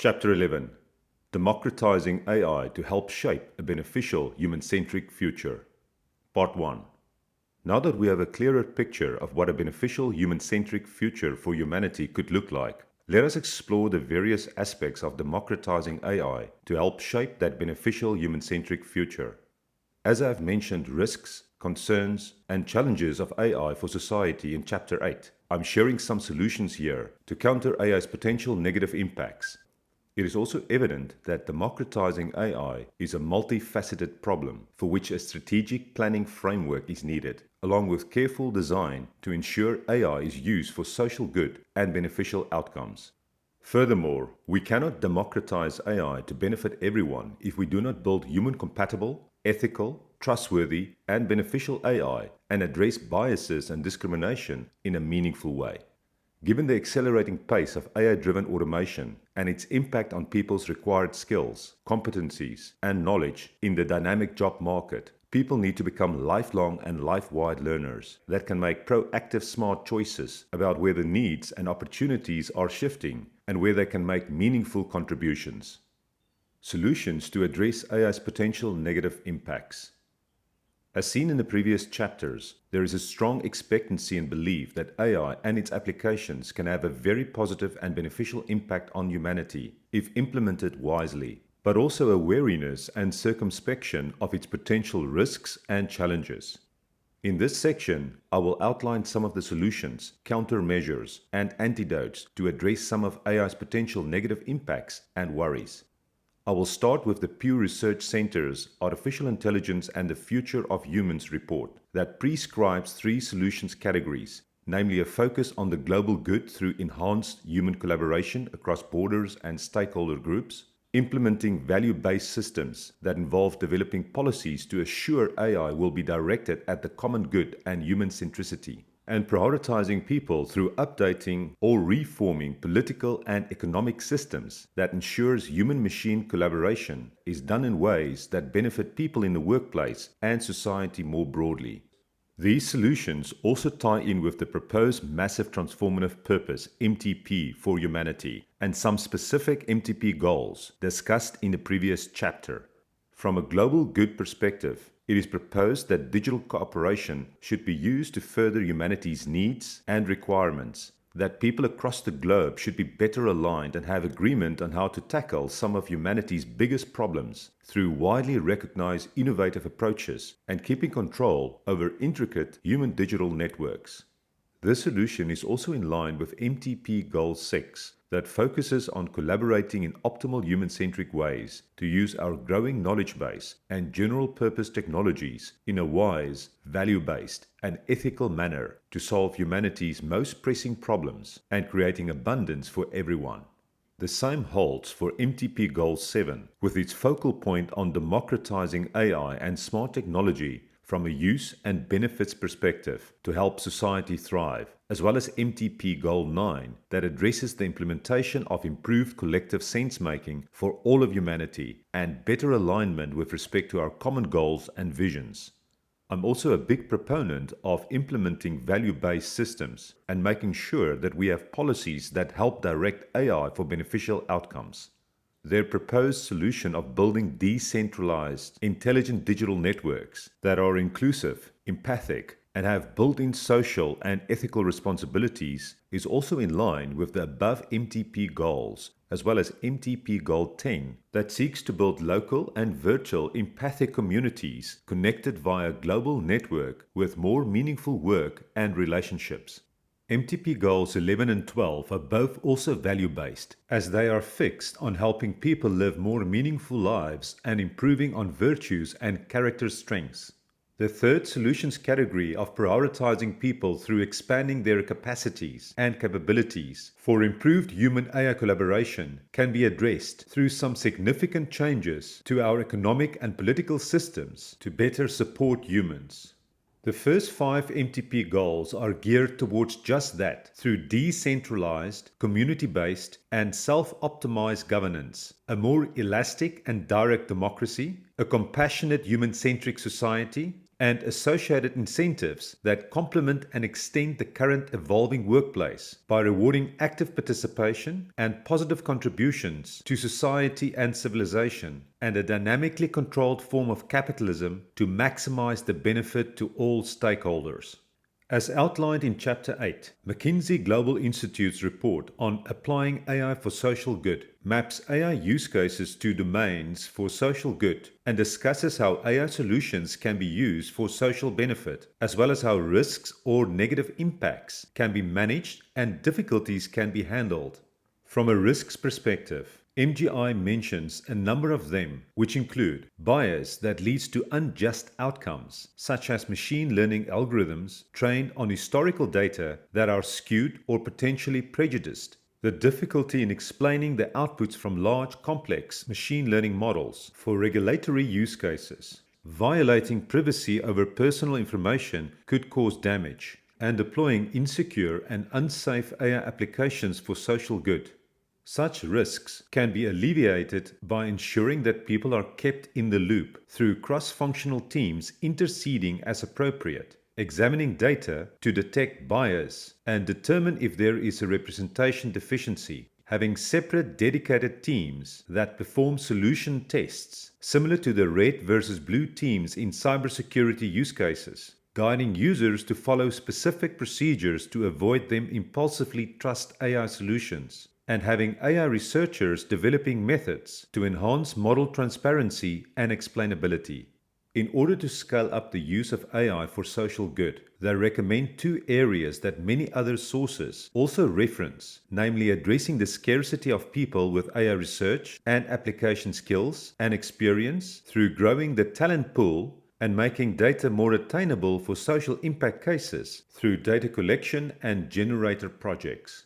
Chapter 11. Democratizing AI to help shape a beneficial human-centric future. Part 1. Now that we have a clearer picture of what a beneficial human-centric future for humanity could look like, let us explore the various aspects of democratizing AI to help shape that beneficial human-centric future. As I have mentioned risks, concerns, and challenges of AI for society in Chapter 8, I'm sharing some solutions here to counter AI's potential negative impacts. It is also evident that democratizing AI is a multifaceted problem for which a strategic planning framework is needed, along with careful design to ensure AI is used for social good and beneficial outcomes. Furthermore, we cannot democratize AI to benefit everyone if we do not build human-compatible, ethical, trustworthy, and beneficial AI and address biases and discrimination in a meaningful way. Given the accelerating pace of AI-driven automation and its impact on people's required skills, competencies, and knowledge in the dynamic job market, people need to become lifelong and life-wide learners that can make proactive, smart choices about where the needs and opportunities are shifting and where they can make meaningful contributions. Solutions to address AI's potential negative impacts. As seen in the previous chapters, there is a strong expectancy and belief that AI and its applications can have a very positive and beneficial impact on humanity if implemented wisely, but also a wariness and circumspection of its potential risks and challenges. In this section, I will outline some of the solutions, countermeasures, and antidotes to address some of AI's potential negative impacts and worries. I will start with the Pew Research Center's Artificial Intelligence and the Future of Humans report that prescribes 3 solutions categories, namely a focus on the global good through enhanced human collaboration across borders and stakeholder groups, implementing value-based systems that involve developing policies to assure AI will be directed at the common good and human centricity, and prioritizing people through updating or reforming political and economic systems that ensures human-machine collaboration is done in ways that benefit people in the workplace and society more broadly. These solutions also tie in with the proposed Massive Transformative Purpose (MTP) for humanity and some specific MTP goals discussed in the previous chapter. From a global good perspective, it is proposed that digital cooperation should be used to further humanity's needs and requirements, that people across the globe should be better aligned and have agreement on how to tackle some of humanity's biggest problems through widely recognized innovative approaches and keeping control over intricate human digital networks. This solution is also in line with MTP Goal 6, that focuses on collaborating in optimal human-centric ways to use our growing knowledge base and general-purpose technologies in a wise, value-based, and ethical manner to solve humanity's most pressing problems and creating abundance for everyone. The same holds for MTP Goal 7, with its focal point on democratizing AI and smart technology from a use and benefits perspective to help society thrive, as well as MTP Goal 9 that addresses the implementation of improved collective sense-making for all of humanity and better alignment with respect to our common goals and visions. I'm also a big proponent of implementing value-based systems and making sure that we have policies that help direct AI for beneficial outcomes. Their proposed solution of building decentralized, intelligent digital networks that are inclusive, empathic, and have built-in social and ethical responsibilities is also in line with the above MTP goals, as well as MTP Goal 10 that seeks to build local and virtual empathic communities connected via a global network with more meaningful work and relationships. MTP Goals 11 and 12 are both also value-based, as they are fixed on helping people live more meaningful lives and improving on virtues and character strengths. The third solutions category of prioritizing people through expanding their capacities and capabilities for improved human-AI collaboration can be addressed through some significant changes to our economic and political systems to better support humans. The first 5 MTP goals are geared towards just that through decentralized, community-based, and self-optimized governance, a more elastic and direct democracy, a compassionate human-centric society, and associated incentives that complement and extend the current evolving workplace by rewarding active participation and positive contributions to society and civilization, and a dynamically controlled form of capitalism to maximize the benefit to all stakeholders. As outlined in Chapter 8, McKinsey Global Institute's report on Applying AI for Social Good maps AI use cases to domains for social good and discusses how AI solutions can be used for social benefit, as well as how risks or negative impacts can be managed and difficulties can be handled. From a risks perspective, MGI mentions a number of them, which include bias that leads to unjust outcomes, such as machine learning algorithms trained on historical data that are skewed or potentially prejudiced, the difficulty in explaining the outputs from large, complex machine learning models for regulatory use cases, violating privacy over personal information could cause damage, and deploying insecure and unsafe AI applications for social good. Such risks can be alleviated by ensuring that people are kept in the loop through cross-functional teams interceding as appropriate, examining data to detect bias and determine if there is a representation deficiency, having separate dedicated teams that perform solution tests, similar to the red versus blue teams in cybersecurity use cases, guiding users to follow specific procedures to avoid them impulsively trust AI solutions, and having AI researchers developing methods to enhance model transparency and explainability. In order to scale up the use of AI for social good, they recommend two areas that many other sources also reference, namely addressing the scarcity of people with AI research and application skills and experience through growing the talent pool and making data more attainable for social impact cases through data collection and generator projects.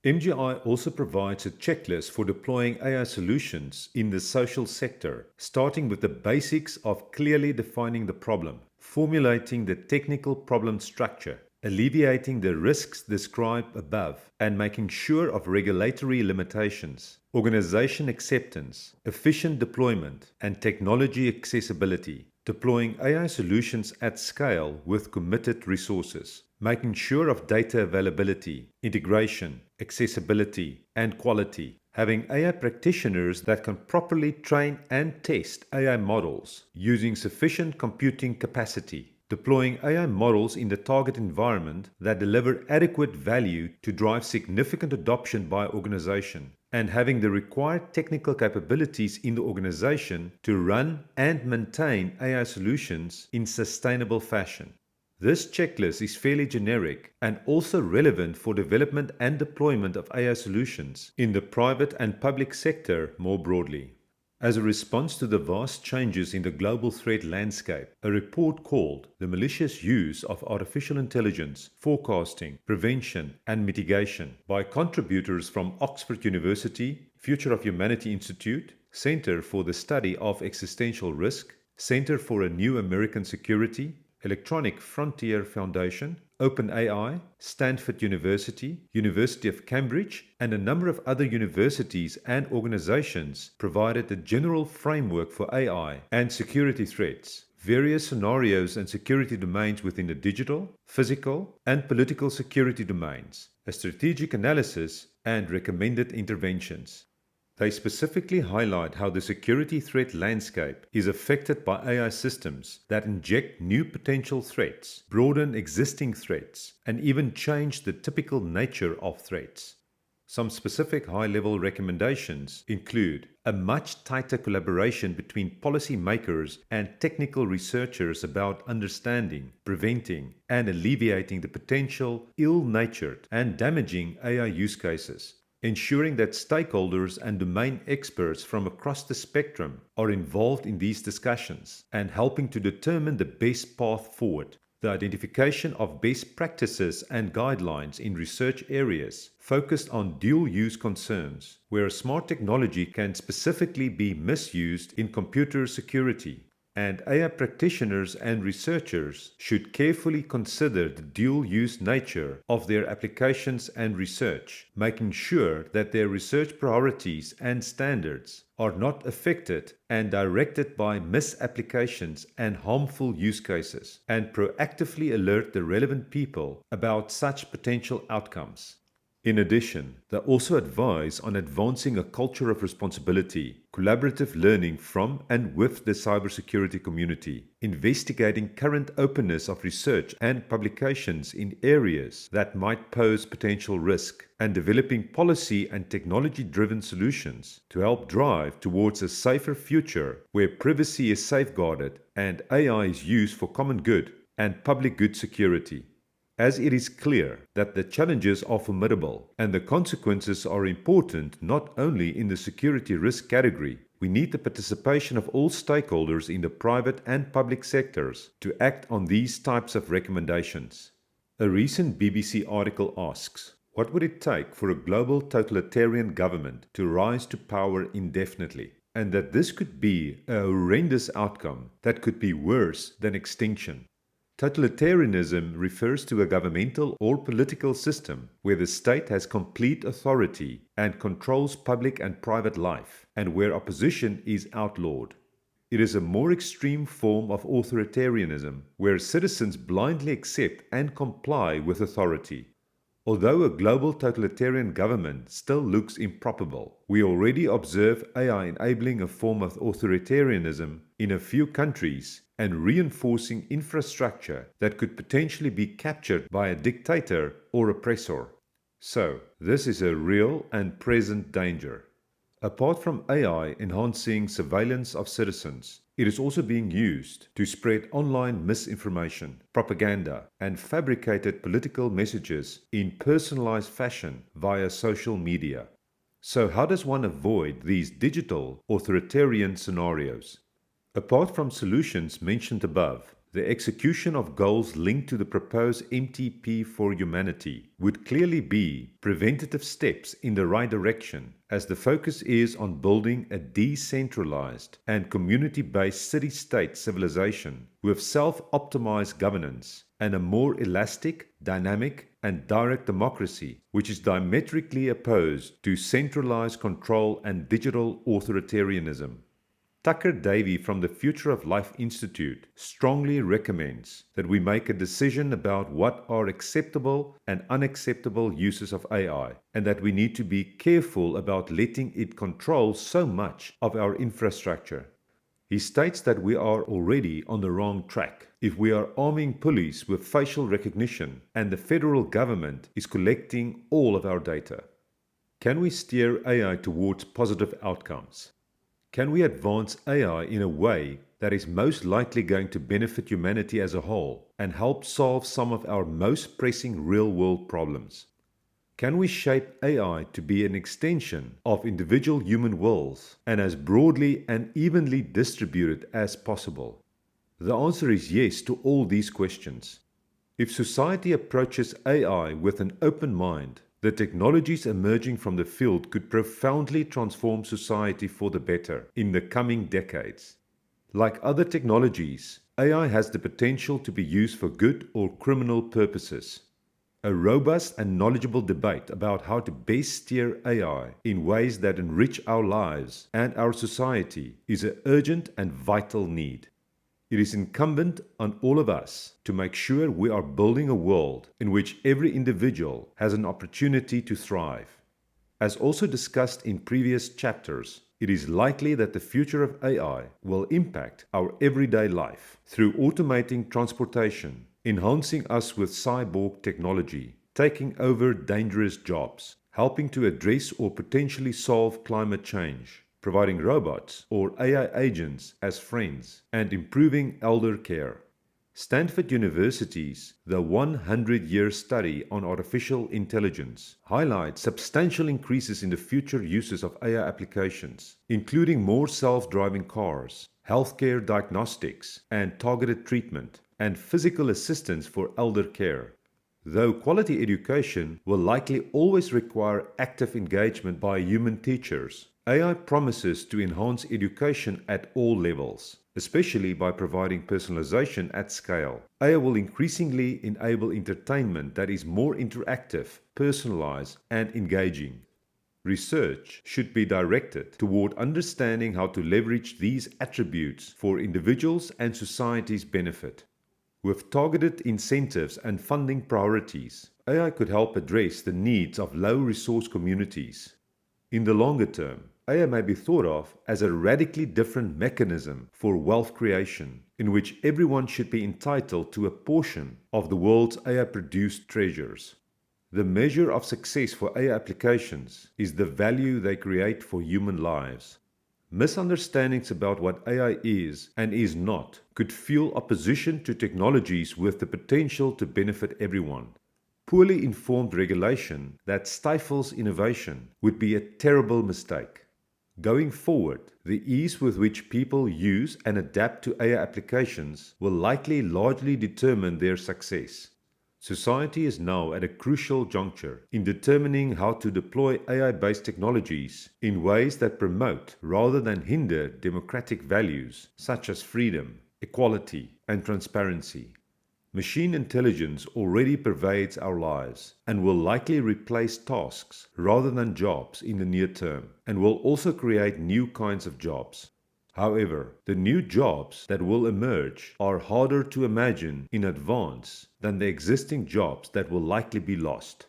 MGI also provides a checklist for deploying AI solutions in the social sector, starting with the basics of clearly defining the problem, formulating the technical problem structure, alleviating the risks described above, and making sure of regulatory limitations, organization acceptance, efficient deployment, and technology accessibility, deploying AI solutions at scale with committed resources, making sure of data availability, integration, accessibility, and quality, having AI practitioners that can properly train and test AI models using sufficient computing capacity, deploying AI models in the target environment that deliver adequate value to drive significant adoption by organization, and having the required technical capabilities in the organization to run and maintain AI solutions in sustainable fashion. This checklist is fairly generic and also relevant for development and deployment of AI solutions in the private and public sector more broadly. As a response to the vast changes in the global threat landscape, a report called The Malicious Use of Artificial Intelligence, Forecasting, Prevention and Mitigation by contributors from Oxford University, Future of Humanity Institute, Center for the Study of Existential Risk, Center for a New American Security, Electronic Frontier Foundation, OpenAI, Stanford University, University of Cambridge, and a number of other universities and organizations provided a general framework for AI and security threats, various scenarios and security domains within the digital, physical, and political security domains, a strategic analysis, and recommended interventions. They specifically highlight how the security threat landscape is affected by AI systems that inject new potential threats, broaden existing threats, and even change the typical nature of threats. Some specific high-level recommendations include a much tighter collaboration between policymakers and technical researchers about understanding, preventing, and alleviating the potential ill-natured and damaging AI use cases, ensuring that stakeholders and domain experts from across the spectrum are involved in these discussions and helping to determine the best path forward, the identification of best practices and guidelines in research areas focused on dual-use concerns, where smart technology can specifically be misused in computer security, and AI practitioners and researchers should carefully consider the dual-use nature of their applications and research, making sure that their research priorities and standards are not affected and directed by misapplications and harmful use cases, and proactively alert the relevant people about such potential outcomes. In addition, they also advise on advancing a culture of responsibility, collaborative learning from and with the cybersecurity community, investigating current openness of research and publications in areas that might pose potential risk, and developing policy and technology-driven solutions to help drive towards a safer future where privacy is safeguarded and AI is used for common good and public good security. As it is clear that the challenges are formidable and the consequences are important not only in the security risk category, we need the participation of all stakeholders in the private and public sectors to act on these types of recommendations. A recent BBC article asks, what would it take for a global totalitarian government to rise to power indefinitely? And that this could be a horrendous outcome that could be worse than extinction. Totalitarianism refers to a governmental or political system where the state has complete authority and controls public and private life, and where opposition is outlawed. It is a more extreme form of authoritarianism where citizens blindly accept and comply with authority. Although a global totalitarian government still looks improbable, we already observe AI enabling a form of authoritarianism in a few countries and reinforcing infrastructure that could potentially be captured by a dictator or oppressor. So, this is a real and present danger. Apart from AI enhancing surveillance of citizens, it is also being used to spread online misinformation, propaganda, and fabricated political messages in personalized fashion via social media. So how does one avoid these digital authoritarian scenarios? Apart from solutions mentioned above, the execution of goals linked to the proposed MTP for humanity would clearly be preventative steps in the right direction, as the focus is on building a decentralized and community-based city-state civilization with self-optimized governance and a more elastic, dynamic, and direct democracy, which is diametrically opposed to centralized control and digital authoritarianism. Tucker Davey from the Future of Life Institute strongly recommends that we make a decision about what are acceptable and unacceptable uses of AI, and that we need to be careful about letting it control so much of our infrastructure. He states that we are already on the wrong track if we are arming police with facial recognition and the federal government is collecting all of our data. Can we steer AI towards positive outcomes? Can we advance AI in a way that is most likely going to benefit humanity as a whole and help solve some of our most pressing real-world problems? Can we shape AI to be an extension of individual human wills and as broadly and evenly distributed as possible? The answer is yes to all these questions. If society approaches AI with an open mind, the technologies emerging from the field could profoundly transform society for the better in the coming decades. Like other technologies, AI has the potential to be used for good or criminal purposes. A robust and knowledgeable debate about how to best steer AI in ways that enrich our lives and our society is an urgent and vital need. It is incumbent on all of us to make sure we are building a world in which every individual has an opportunity to thrive. As also discussed in previous chapters, it is likely that the future of AI will impact our everyday life through automating transportation, enhancing us with cyborg technology, taking over dangerous jobs, helping to address or potentially solve climate change, providing robots or AI agents as friends, and improving elder care. Stanford University's The 100-Year Study on Artificial Intelligence highlights substantial increases in the future uses of AI applications, including more self-driving cars, healthcare diagnostics and targeted treatment, and physical assistance for elder care. Though quality education will likely always require active engagement by human teachers, AI promises to enhance education at all levels, especially by providing personalization at scale. AI will increasingly enable entertainment that is more interactive, personalized, and engaging. Research should be directed toward understanding how to leverage these attributes for individuals' and society's benefit. With targeted incentives and funding priorities, AI could help address the needs of low-resource communities. In the longer term, AI may be thought of as a radically different mechanism for wealth creation, in which everyone should be entitled to a portion of the world's AI-produced treasures. The measure of success for AI applications is the value they create for human lives. Misunderstandings about what AI is and is not could fuel opposition to technologies with the potential to benefit everyone. Poorly informed regulation that stifles innovation would be a terrible mistake. Going forward, the ease with which people use and adapt to AI applications will likely largely determine their success. Society is now at a crucial juncture in determining how to deploy AI-based technologies in ways that promote rather than hinder democratic values such as freedom, equality, and transparency. Machine intelligence already pervades our lives and will likely replace tasks rather than jobs in the near term, and will also create new kinds of jobs. However, the new jobs that will emerge are harder to imagine in advance than the existing jobs that will likely be lost.